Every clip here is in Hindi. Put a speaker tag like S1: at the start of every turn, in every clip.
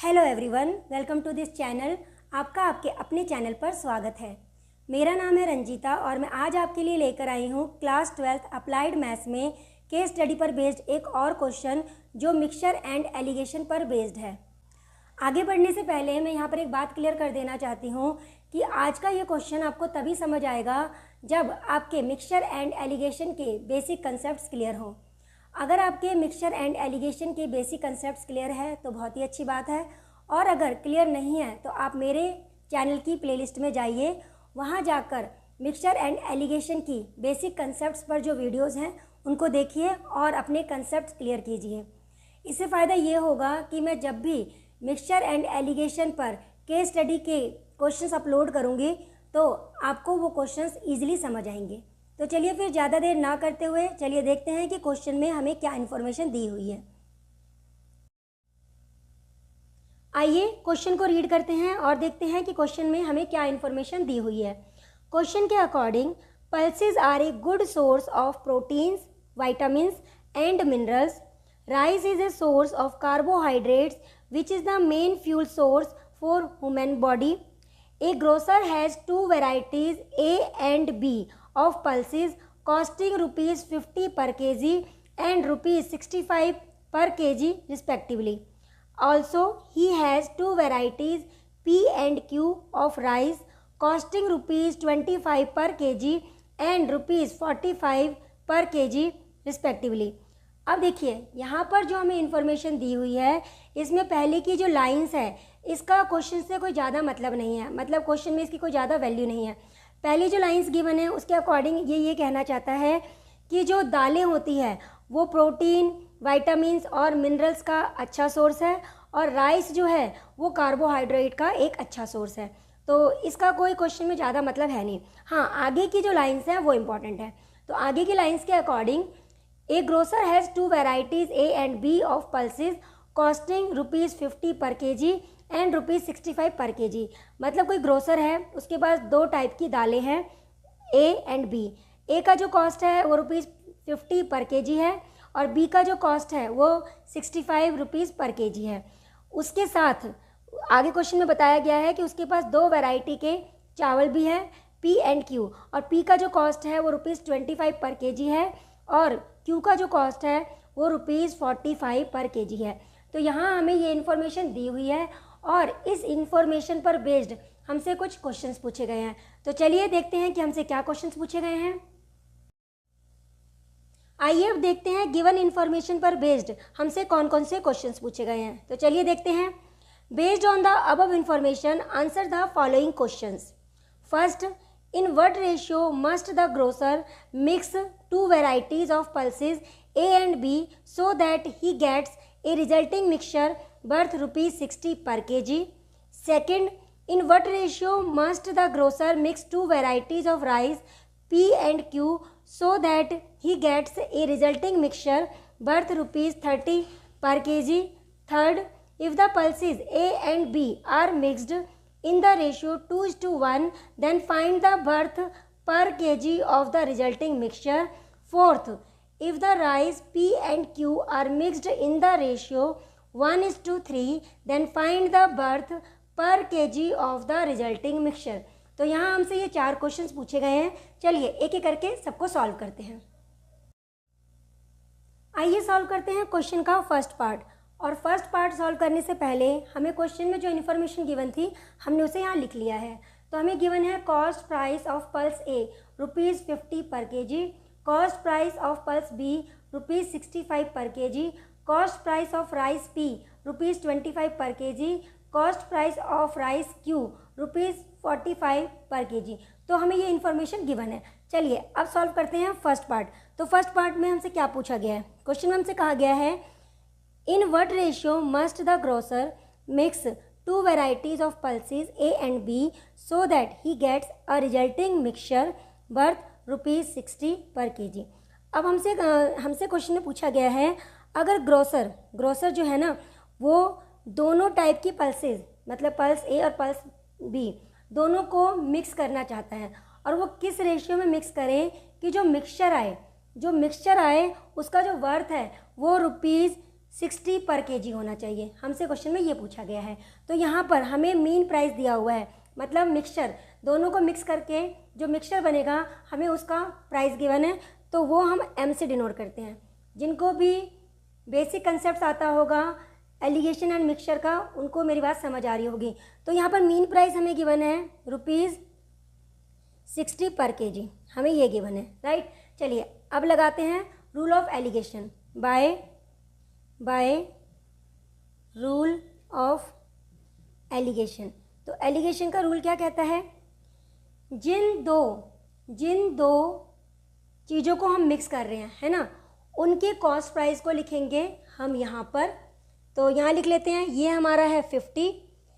S1: Hello everyone, welcome to this channel. आपका आपके अपने चैनल पर स्वागत है। मेरा नाम है रंजीता और मैं आज आपके लिए लेकर आई हूँ क्लास 12th अप्लाइड मैथ्स में केस स्टडी पर बेस्ड एक और क्वेश्चन जो मिक्सचर एंड एलिगेशन पर बेस्ड है। आगे बढ़ने से पहले मैं यहाँ पर एक बात क्लियर कर देना चाहती हूँ कि आज का ये क्वेश्चन आपको तभी समझ आएगा जब आपके मिक्सचर एंड एलिगेशन के बेसिक कंसेप्ट्स क्लियर हों। अगर आपके मिक्सचर एंड एलिगेशन के बेसिक कंसेप्ट्स क्लियर है तो बहुत ही अच्छी बात है, और अगर क्लियर नहीं है तो आप मेरे चैनल की प्लेलिस्ट में जाइए, वहाँ जाकर मिक्सचर एंड एलिगेशन की बेसिक कंसेप्ट्स पर जो वीडियोस हैं उनको देखिए और अपने कंसेप्ट्स क्लियर कीजिए। इससे फ़ायदा ये होगा कि मैं जब भी मिक्सचर एंड एलिगेशन पर केस स्टडी के क्वेश्चंस अपलोड करूँगी तो आपको वो क्वेश्चंस ईजिली समझ आएंगे। तो चलिए फिर ज़्यादा देर ना करते हुए चलिए देखते हैं कि क्वेश्चन में हमें क्या इन्फॉर्मेशन दी हुई है। आइए क्वेश्चन को रीड करते हैं और देखते हैं कि क्वेश्चन में हमें क्या इन्फॉर्मेशन दी हुई है। क्वेश्चन के according pulses are a good source of proteins, vitamins and minerals. Rice is a source of carbohydrates which is the main fuel source for human body. A grocer has two varieties A and B of pulses costing rupees 50 per kg and rupees 65 per kg respectively. Also, he has two varieties P and Q of rice costing rupees 25 per kg and rupees 45 per kg respectively. अब देखिए यहाँ पर जो हमें इन्फॉर्मेशन दी हुई है इसमें पहले की जो लाइंस है इसका क्वेश्चन से कोई ज़्यादा मतलब नहीं है, मतलब क्वेश्चन में इसकी कोई ज़्यादा वैल्यू नहीं है। पहली जो लाइंस गिवन है उसके अकॉर्डिंग ये कहना चाहता है कि जो दालें होती है वो प्रोटीन, विटामिन्स और मिनरल्स का अच्छा सोर्स है और राइस जो है वो कार्बोहाइड्रेट का एक अच्छा सोर्स है। तो इसका कोई क्वेश्चन में ज़्यादा मतलब है नहीं। हाँ, आगे की जो लाइन्स हैं वो इम्पॉर्टेंट है। तो आगे की लाइन्स के according A grocer has two varieties A and B of pulses costing rupees 50 per kg and rupees 65 per kg। मतलब कोई ग्रोसर है, उसके पास दो टाइप की दालें हैं A and B। A का जो कॉस्ट है वो रुपीज़ 50 पर kg है और B का जो कॉस्ट है वो 65 रुपीज़ पर kg है। उसके साथ आगे क्वेश्चन में बताया गया है कि उसके पास दो वैरायटी के चावल भी हैं P and Q, और P का जो कॉस्ट है वो रुपीज़ 25 पर kg है और Q का जो कॉस्ट है वो रुपीज़ 45 पर kg है। तो यहाँ हमें ये इन्फॉर्मेशन दी हुई है और इस इन्फॉर्मेशन पर बेस्ड हमसे कुछ क्वेश्चंस पूछे गए हैं। तो चलिए देखते हैं कि हमसे क्या क्वेश्चंस पूछे गए हैं। आइए अब देखते हैं गिवन इन्फॉर्मेशन पर बेस्ड हमसे कौन कौन से क्वेश्चंस पूछे गए हैं। तो चलिए देखते हैं। Based on the above information answer the following questions. First, in what ratio must the grocer mix two varieties of pulses A and B so that he gets a resulting mixture worth rupees 60 per kg? Second, in what ratio must the grocer mix two varieties of rice P and Q so that he gets a resulting mixture worth rupees 30 per kg? Third, if the pulses A and B are mixed in the ratio 2:1, then find the worth per kg of the resulting mixture. Fourth, if the rice P and Q are mixed in the ratio 1:3, then find the worth per kg of the resulting mixture. तो यहाँ हमसे ये चार क्वेश्चंस पूछे गए हैं। चलिए एक एक करके सबको सॉल्व करते हैं। आइए सॉल्व करते हैं क्वेश्चन का फर्स्ट पार्ट। और फर्स्ट पार्ट सॉल्व करने से पहले हमें क्वेश्चन में जो इन्फॉर्मेशन गिवन थी हमने उसे यहाँ लिख लिया है। तो हमें गिवन है cost price of pulse A rupees 50 पर kg, cost price of pulse B rupees 65 पर kg, cost price of rice P rupees 25 पर kg, cost price of rice Q rupees 45 पर kg। तो हमें ये इन्फॉर्मेशन गिवन है। चलिए अब सॉल्व करते हैं फर्स्ट पार्ट। तो फर्स्ट पार्ट में हमसे क्या पूछा गया है? क्वेश्चन में हमसे कहा गया है in what ratio must the grocer mix two varieties of pulses A and B so that he gets a resulting mixture worth rupees 60 per kg। अब हमसे क्वेश्चन में पूछा गया है अगर ग्रोसर जो है ना वो दोनों टाइप की पल्सेस मतलब पल्स A और पल्स B दोनों को मिक्स करना चाहता है और वो किस रेशियो में मिक्स करें कि जो मिक्सचर आए उसका जो वर्थ है वो रुपीज़ 60 पर केजी होना चाहिए, हमसे क्वेश्चन में ये पूछा गया है। तो यहाँ पर हमें मीन प्राइस दिया हुआ है, मतलब मिक्सचर दोनों को मिक्स करके जो मिक्सचर बनेगा हमें उसका प्राइस गिवन है, तो वो हम m से डिनोट करते हैं। जिनको भी बेसिक कंसेप्ट आता होगा एलिगेशन एंड मिक्सचर का, उनको मेरी बात समझ आ रही होगी। तो यहाँ पर मीन प्राइस हमें गिवन है ₹60 पर केजी, हमें ये गिवन है, राइट। चलिए अब लगाते हैं rule of alligation. By rule of alligation. तो एलिगेशन का रूल क्या कहता है, जिन दो चीज़ों को हम मिक्स कर रहे हैं, है ना, उनके कॉस्ट प्राइस को लिखेंगे हम यहाँ पर। तो यहाँ लिख लेते हैं, ये हमारा है 50,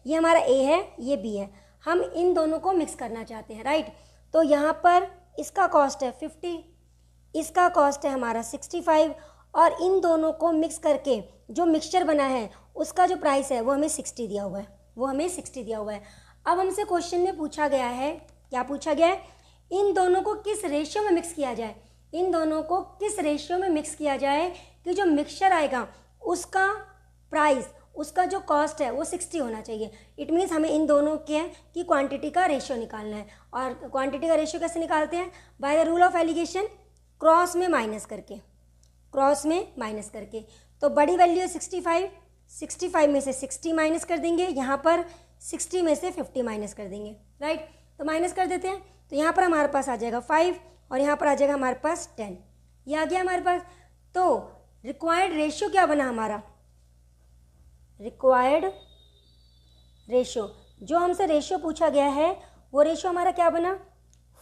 S1: ये हमारा A है, ये B है। हम इन दोनों को मिक्स करना चाहते हैं, राइट। तो यहाँ पर इसका कॉस्ट है 50, इसका कॉस्ट है हमारा 65, और इन दोनों को मिक्स करके जो मिक्सचर बना है उसका जो प्राइस है वो हमें 60 दिया हुआ है, अब हमसे क्वेश्चन में पूछा गया है, क्या पूछा गया है, इन दोनों को किस रेशियो में मिक्स किया जाए, कि जो मिक्सचर आएगा उसका प्राइस, उसका जो कॉस्ट है वो 60 होना चाहिए। इट मीन्स हमें इन दोनों के की क्वांटिटी का रेशियो निकालना है। और क्वांटिटी का रेशियो कैसे निकालते हैं, by the rule of alligation, cross में माइनस करके। तो बड़ी वैल्यू है 65 में से 60 माइनस कर देंगे, यहाँ पर 60 में से 50 माइनस कर देंगे, राइट। तो माइनस कर देते हैं, तो यहाँ पर हमारे पास आ जाएगा 5 और यहाँ पर आ जाएगा हमारे पास 10, ये आ गया हमारे पास। तो रिक्वायर्ड रेशियो क्या बना हमारा, रिक्वायर्ड रेशियो, जो हमसे रेशियो पूछा गया है वो रेशियो हमारा क्या बना,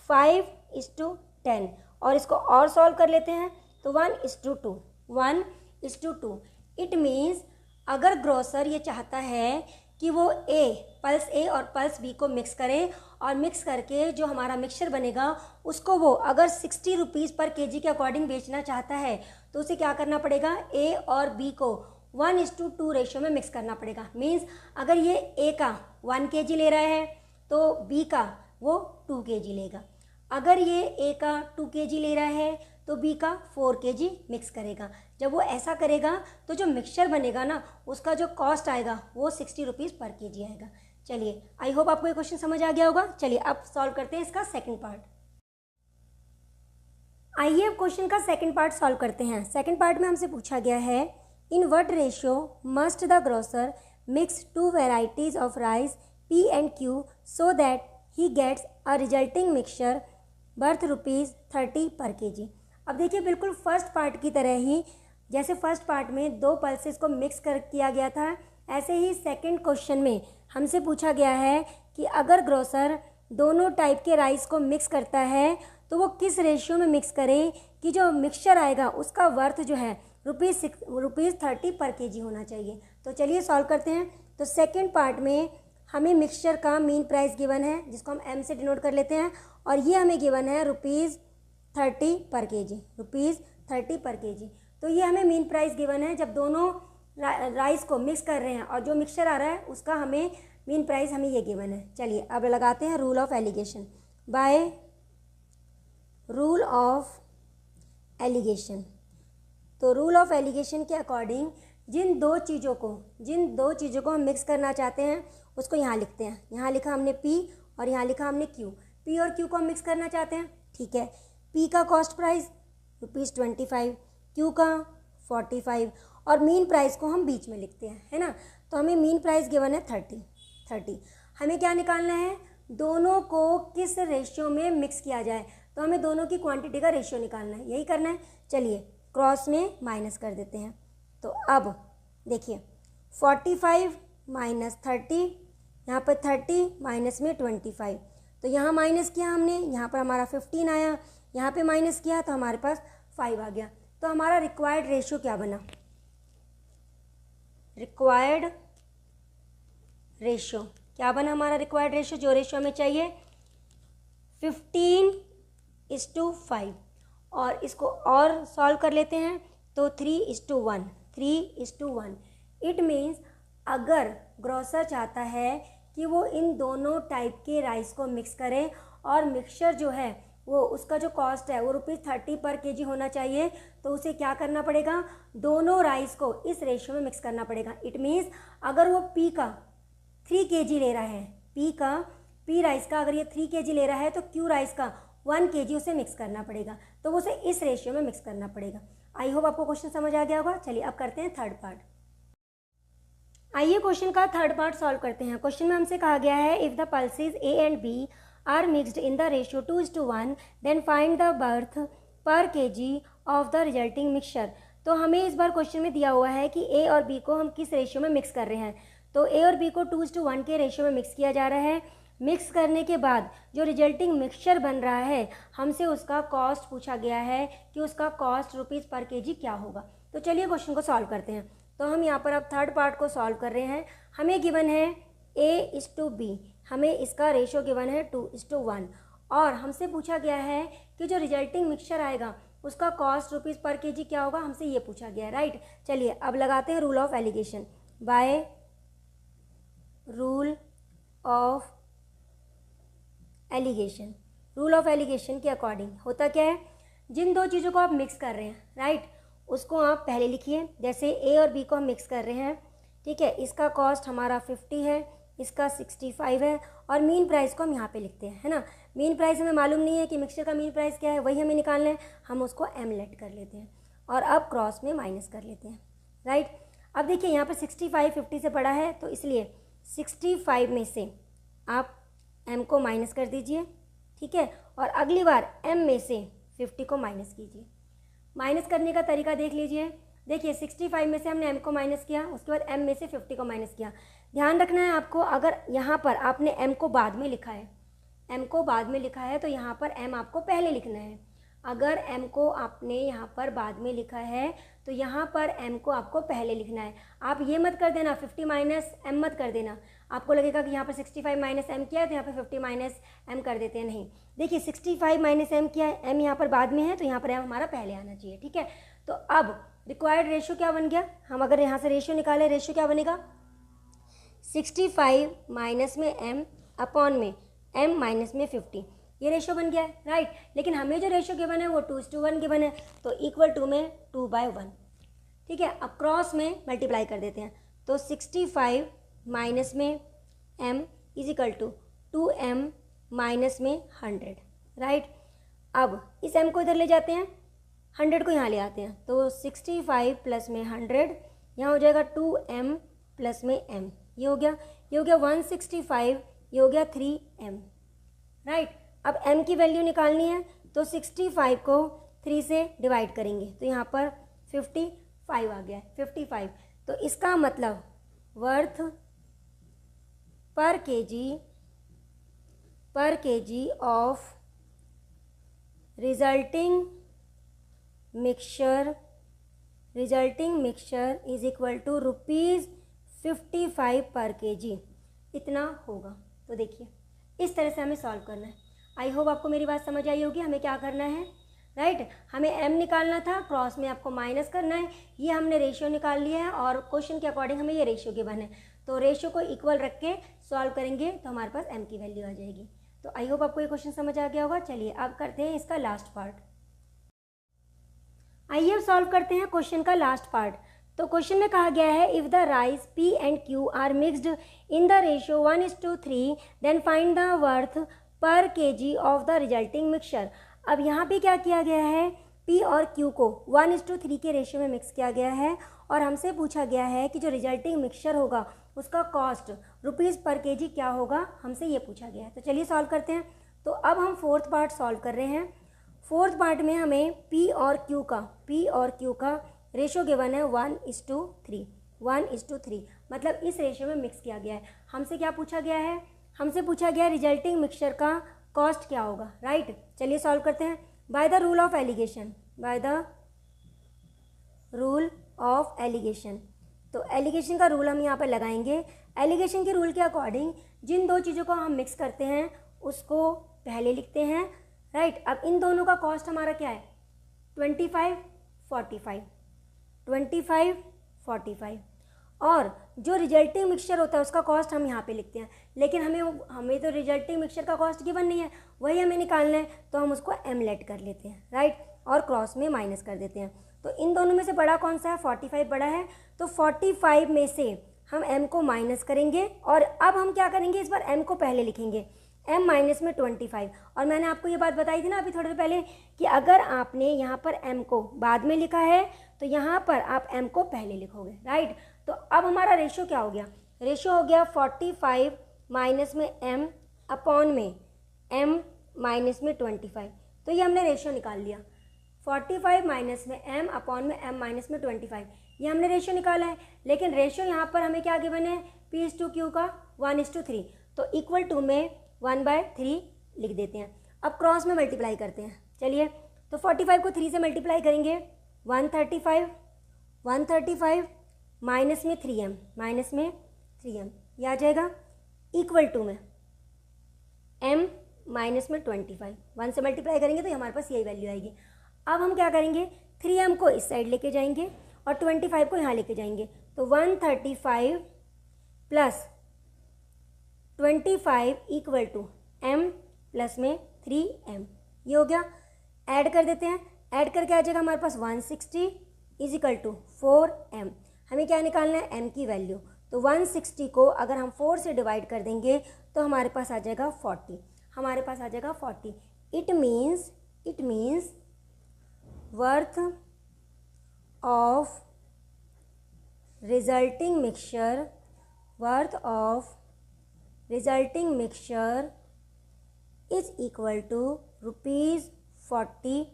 S1: 5:10। और इसको और सॉल्व कर लेते हैं, तो 1:2। इट मीन्स अगर ग्रोसर ये चाहता है कि वो पल्स ए और पल्स बी को मिक्स करे, और मिक्स करके जो हमारा मिक्सचर बनेगा उसको वो अगर 60 रुपीज़ पर केजी के अकॉर्डिंग बेचना चाहता है, तो उसे क्या करना पड़ेगा, ए और बी को 1:2 रेशियो में मिक्स करना पड़ेगा। मीन्स अगर ये ए का 1 kg ले रहा है तो बी का वो 2 kg लेगा, अगर ये ए का 2 kg ले रहा है तो बी का 4 kg मिक्स करेगा। जब वो ऐसा करेगा तो जो मिक्सचर बनेगा ना उसका जो कॉस्ट आएगा वो 60 रुपीज़ पर केजी आएगा। चलिए, आई होप आपको ये क्वेश्चन समझ आ गया होगा। चलिए अब सॉल्व करते हैं इसका सेकंड पार्ट। आइए अब क्वेश्चन का सेकंड पार्ट सॉल्व करते हैं। सेकंड पार्ट में हमसे पूछा गया है, in what ratio must the grocer mix 2 varieties of rice P and Q so that he gets a resulting mixture worth ₹30 पर केजी। अब देखिए बिल्कुल फर्स्ट पार्ट की तरह ही, जैसे फर्स्ट पार्ट में 2 पल्सेस को मिक्स किया गया था, ऐसे ही सेकंड क्वेश्चन में हमसे पूछा गया है कि अगर ग्रोसर दोनों टाइप के राइस को मिक्स करता है तो वो किस रेशियो में मिक्स करे कि जो मिक्सचर आएगा उसका वर्थ जो है ₹30 पर केजी होना चाहिए। तो चलिए सॉल्व करते हैं। तो सेकंड पार्ट में हमें मिक्सचर का मीन प्राइस गिवन है, जिसको हम M से डिनोट कर लेते हैं, और ये हमें गिवन है ₹30 पर केजी। तो ये हमें मीन प्राइस गिवन है जब दोनों राइस को मिक्स कर रहे हैं, और जो मिक्सचर आ रहा है उसका हमें मीन प्राइस हमें ये गिवन है। चलिए अब लगाते हैं rule of alligation. By rule of alligation, तो रूल ऑफ एलिगेशन के अकॉर्डिंग जिन दो चीज़ों को हम मिक्स करना चाहते हैं उसको यहाँ लिखते हैं। यहाँ लिखा हमने P और यहाँ लिखा हमने Q। P और Q को हम मिक्स करना चाहते हैं, ठीक है। P का कॉस्ट प्राइस ₹25, Q का 45, और मीन प्राइस को हम बीच में लिखते हैं, है ना। तो हमें मीन प्राइस गिवन है 30। हमें क्या निकालना है, दोनों को किस रेशियो में मिक्स किया जाए, तो हमें दोनों की क्वांटिटी का रेशियो निकालना है, यही करना है। चलिए क्रॉस में माइनस कर देते हैं। तो अब देखिए 45 माइनस 30, यहाँ पर 30 माइनस में 25, तो यहाँ माइनस किया हमने, यहाँ पर हमारा 15 आया, यहाँ पे माइनस किया तो हमारे पास 5 आ गया। तो हमारा रिक्वायर्ड रेशियो क्या बना, हमारा रिक्वायर्ड रेशियो, जो रेशियो हमें चाहिए 15:5, और इसको और सॉल्व कर लेते हैं तो 3:1। इट मीन्स अगर ग्रोसर चाहता है कि वो इन दोनों टाइप के राइस को मिक्स करे और मिक्सचर जो है वो उसका जो कॉस्ट है वो ₹30 पर केजी होना चाहिए, तो उसे क्या करना पड़ेगा, दोनों राइस को इस रेशियो में मिक्स करना पड़ेगा। इट मीन्स अगर वो पी का 3 केजी ले रहा है, पी राइस का अगर ये 3 केजी ले रहा है, तो क्यू राइस का 1 केजी उसे मिक्स करना पड़ेगा, तो वो उसे इस रेशियो में मिक्स करना पड़ेगा। आई होप आपको क्वेश्चन समझ आ गया होगा। चलिए अब करते हैं थर्ड पार्ट। आइए क्वेश्चन का थर्ड पार्ट सॉल्व करते हैं। क्वेश्चन में हमसे कहा गया है, if the pulses A and B are mixed in the ratio 2:1 then find the worth per KG of the resulting mixture. तो हमें इस बार क्वेश्चन में दिया हुआ है कि ए और बी को हम किस रेशियो में मिक्स कर रहे हैं। तो ए और बी को 2:1 के रेशियो में मिक्स किया जा रहा है। मिक्स करने के बाद जो रिजल्टिंग मिक्सचर बन रहा है, हमसे उसका कॉस्ट पूछा गया है कि उसका कॉस्ट रुपीज़ पर केजी क्या होगा। तो चलिए क्वेश्चन को सॉल्व करते हैं। तो हम यहाँ पर अब थर्ड पार्ट को सॉल्व कर रहे हैं। हमें गिवन है A:B, हमें इसका रेशियो गिवन है 2:1 और हमसे पूछा गया है कि जो रिजल्टिंग मिक्सचर आएगा उसका कॉस्ट रुपीज़ पर केजी क्या होगा, हमसे ये पूछा गया है, राइट। चलिए अब लगाते हैं rule of alligation. By rule of alligation, rule of alligation के अकॉर्डिंग होता क्या है, जिन दो चीज़ों को आप मिक्स कर रहे हैं, राइट, उसको आप पहले लिखिए। जैसे ए और बी को हम मिक्स कर रहे हैं, ठीक है, इसका कॉस्ट हमारा 50 है, इसका 65 है और मीन प्राइस को हम यहाँ पे लिखते हैं, है ना। मीन प्राइस हमें मालूम नहीं है कि मिक्सचर का मीन प्राइस क्या है, वही हमें निकालना है, हम उसको एम लेट कर लेते हैं और अब क्रॉस में माइनस कर लेते हैं, राइट। अब देखिए यहाँ पर 65 50 से बड़ा है, तो इसलिए 65 में से आप m को माइनस कर दीजिए, ठीक है, और अगली बार m में से 50 को माइनस कीजिए। माइनस करने का तरीका देख लीजिए। देखिए 65 में से हमने m को माइनस किया, उसके बाद m में से 50 को माइनस किया। ध्यान रखना है आपको, अगर यहाँ पर आपने m को बाद में लिखा है, m को बाद में लिखा है तो यहाँ पर m आपको पहले लिखना है। अगर m को आपने यहाँ पर बाद में लिखा है तो यहाँ पर m को आपको पहले लिखना है। आप ये मत कर देना 50 माइनस m मत कर देना, आपको लगेगा कि यहाँ पर 65 माइनस m किया है तो यहाँ पर 50 माइनस m कर देते हैं। नहीं, देखिए 65 माइनस m किया है, m यहाँ पर बाद में है तो यहाँ पर m हमारा पहले आना चाहिए, ठीक है। तो अब रिक्वायर्ड रेशियो क्या बन गया, हम अगर यहाँ से रेशियो निकालें, रेशियो क्या बनेगा, 65 माइनस में m अपॉन में m माइनस में 50, ये रेशियो बन गया है, राइट। लेकिन हमें जो रेशियो गिवन है वो 2:1 गिवन है, तो इक्वल टू में 2/1, ठीक है। अब क्रॉस में मल्टीप्लाई कर देते हैं, तो 65 माइनस में m is equal to 2m minus में 100, राइट। अब इस m को इधर ले जाते हैं, 100 को यहाँ ले आते हैं, तो 65 प्लस में 100, यहाँ हो जाएगा 2m प्लस में m, ये हो गया 165, ये हो गया 3m, राइट। अब m की वैल्यू निकालनी है, तो 65 को 3 से डिवाइड करेंगे तो यहाँ पर 55 आ गया है, 55। तो इसका मतलब worth per KG of resulting mixture is equal to ₹55 per KG, इतना होगा। तो देखिए इस तरह से हमें सॉल्व करना है। आई होप आपको मेरी बात समझ आई होगी। हमें क्या करना है, राइट, हमें m निकालना था, क्रॉस में आपको माइनस करना है, ये हमने रेशियो निकाल लिया है और क्वेश्चन के अकॉर्डिंग हमें ये रेशियो गिवन है, तो रेशियो को इक्वल रख के सॉल्व करेंगे तो हमारे पास m की वैल्यू आ जाएगी। तो आई होप आपको ये क्वेश्चन समझ आ गया होगा। चलिए अब करते हैं इसका लास्ट पार्ट। आइए अब सॉल्व करते हैं क्वेश्चन का लास्ट पार्ट। तो क्वेश्चन में कहा गया है, if the rice P and Q are mixed in the ratio 1:3 then find the worth per KG of the resulting mixture. अब यहाँ पे क्या किया गया है, P और Q को 1:3 के रेशियो में मिक्स किया गया है और हमसे पूछा गया है कि जो रिजल्टिंग मिक्सचर होगा उसका कॉस्ट रुपीज़ पर केजी क्या होगा, हमसे ये पूछा गया है। तो चलिए सॉल्व करते हैं। तो अब हम फोर्थ पार्ट सॉल्व कर रहे हैं। फोर्थ पार्ट में हमें P और Q का रेशियो गिवन है 1:3, मतलब इस रेशियो में मिक्स किया गया है। हमसे क्या पूछा गया है, हमसे पूछा गया रिजल्टिंग मिक्सचर का कॉस्ट क्या होगा, राइट। चलिए सॉल्व करते हैं। By the rule of alligation, तो एलिगेशन का रूल हम यहाँ पर लगाएंगे। एलिगेशन के रूल के अकॉर्डिंग जिन दो चीज़ों को हम मिक्स करते हैं उसको पहले लिखते हैं, राइट। अब इन दोनों का कॉस्ट हमारा क्या है, 25, 45, और जो रिजल्टिंग मिक्सचर होता है उसका कॉस्ट हम यहाँ पे लिखते हैं, लेकिन हमें तो रिजल्टिंग मिक्सचर का कॉस्ट गिवन नहीं है, वही हमें निकालना है, तो हम उसको m लेट कर लेते हैं, राइट, और क्रॉस में माइनस कर देते हैं। तो इन दोनों में से बड़ा कौन सा है? 45 बड़ा है, तो 45 में से हम m को माइनस करेंगे और अब हम क्या करेंगे, इस बार m को पहले लिखेंगे, m माइनस में 25। और मैंने आपको ये बात बताई थी ना अभी थोड़ी देर पहले कि अगर आपने यहाँ पर m को बाद में लिखा है तो यहाँ पर आप m को पहले लिखोगे, राइट। तो अब हमारा रेशियो क्या हो गया? रेशियो हो गया 45 माइनस में m अपॉन में m माइनस में 25। तो ये हमने रेशियो निकाल लिया, 45 माइनस में m अपॉन में m माइनस में 25, ये हमने रेशियो निकाला है। लेकिन रेशियो यहाँ पर हमें क्या गिवन है? P/Q का 1:3, तो इक्वल टू में 1/3 लिख देते हैं। अब क्रॉस में मल्टीप्लाई करते हैं, चलिए। तो 45 को 3 से मल्टीप्लाई करेंगे, 135 माइनस में 3m, ये आ जाएगा इक्वल टू में m माइनस में 25, 1 से मल्टीप्लाई करेंगे तो हमारे पास यही वैल्यू आएगी। अब हम क्या करेंगे, 3m को इस साइड लेके जाएंगे और 25 को यहाँ लेके जाएंगे, तो 135 plus 25 equal to m plus में 3m, ये हो गया। ऐड कर देते हैं, ऐड करके आ जाएगा हमारे पास 160 इज इक्वल टू 4m। हमें क्या निकालना है? m की वैल्यू। तो 160 को अगर हम 4 से डिवाइड कर देंगे तो हमारे पास आ जाएगा 40, हमारे पास आ जाएगा 40। It means worth of resulting mixture is equal to ₹40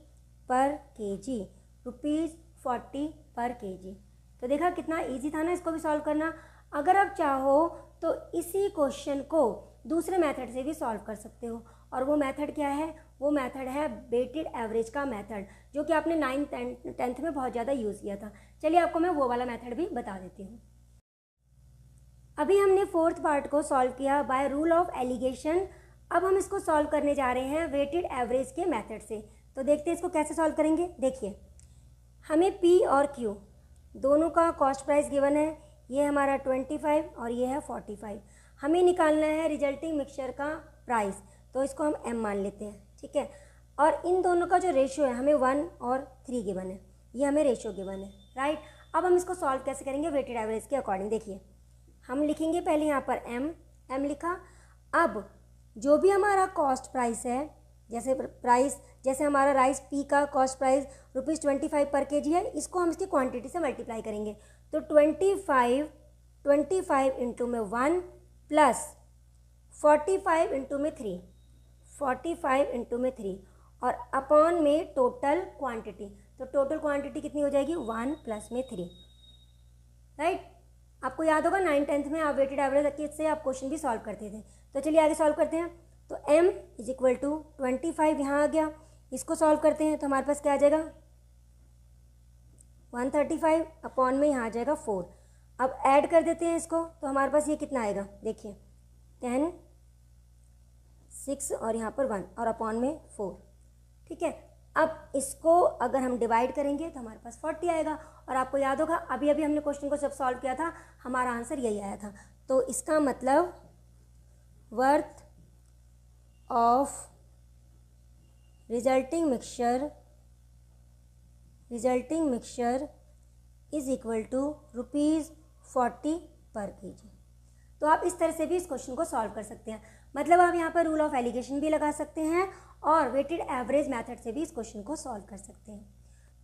S1: per kg, ₹40 per kg। तो देखा कितना इजी था ना इसको भी सॉल्व करना। अगर आप चाहो तो इसी क्वेश्चन को दूसरे मेथड से भी सॉल्व कर सकते हो, और वो मेथड क्या है? वो मेथड है वेटेड एवरेज का मेथड, जो कि आपने 9th 10th में बहुत ज़्यादा यूज़ किया था। चलिए आपको मैं वो वाला मेथड भी बता देती हूँ। अभी हमने 4th पार्ट को सॉल्व किया बाय रूल ऑफ एलिगेशन। अब हम इसको सॉल्व करने जा रहे हैं वेटेड एवरेज के मेथड से। तो देखते हैं इसको कैसे सॉल्व करेंगे। देखिए, हमें P और Q दोनों का कॉस्ट प्राइस गिवन है, ये हमारा 25 और ये है 45। हमें निकालना है रिजल्टिंग मिक्सचर का प्राइस, तो इसको हम m मान लेते हैं, ठीक है। और इन दोनों का जो रेशियो है हमें 1 और 3 गिवन है, ये हमें रेशियो गिवन है, राइट। अब हम इसको सॉल्व कैसे करेंगे वेटेड एवरेज के अकॉर्डिंग। देखिए, हम लिखेंगे पहले यहाँ पर m लिखा। अब जो भी हमारा कॉस्ट प्राइस है, जैसे हमारा राइस P का कॉस्ट प्राइस ₹25 पर kg है, इसको हम इसकी क्वांटिटी से मल्टीप्लाई करेंगे। तो 25 इंटू में 1 प्लस 45 इंटू में 3 और अपॉन में टोटल क्वांटिटी। तो टोटल क्वांटिटी कितनी हो जाएगी? 1 प्लस में 3, राइट। आपको याद होगा 9th 10th में आप वेटेड एवरेज से आप क्वेश्चन भी सॉल्व करते थे। तो चलिए आगे सॉल्व करते हैं। तो m इज इक्वल टू 25 यहाँ आ गया, इसको सॉल्व करते हैं तो हमारे पास क्या आ जाएगा? 135 अपॉन में यहाँ आ जाएगा 4। अब ऐड कर देते हैं इसको, तो हमारे पास ये कितना आएगा? देखिए 10, 6 और यहाँ पर 1 और अपॉन में 4, ठीक है। अब इसको अगर हम डिवाइड करेंगे तो हमारे पास 40 आएगा। और आपको याद होगा अभी हमने क्वेश्चन को जब सॉल्व किया था हमारा आंसर यही आया था। तो इसका मतलब worth of resulting mixture is equal to ₹40 per kg। तो आप इस तरह से भी इस क्वेश्चन को सॉल्व कर सकते हैं। मतलब आप यहाँ पर रूल ऑफ एलिगेशन भी लगा सकते हैं और वेटेड एवरेज मेथड से भी इस क्वेश्चन को सॉल्व कर सकते हैं।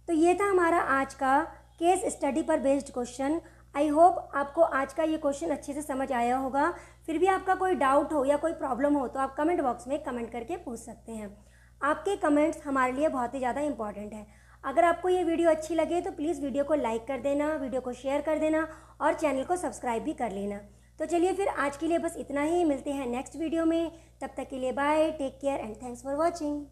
S1: तो ये था हमारा आज का केस स्टडी पर बेस्ड क्वेश्चन। आई होप आपको आज का ये क्वेश्चन अच्छे से समझ आया होगा। फिर भी आपका कोई डाउट हो या कोई प्रॉब्लम हो तो आप कमेंट बॉक्स में कमेंट करके पूछ सकते हैं। आपके कमेंट्स हमारे लिए बहुत ही ज़्यादा इंपॉर्टेंट है। अगर आपको ये वीडियो अच्छी लगे तो प्लीज़ वीडियो को लाइक कर देना, वीडियो को शेयर कर देना और चैनल को सब्सक्राइब भी कर लेना। तो चलिए फिर आज के लिए बस इतना ही, मिलते हैं नेक्स्ट वीडियो में। तब तक के लिए bye, take care and thanks for watching.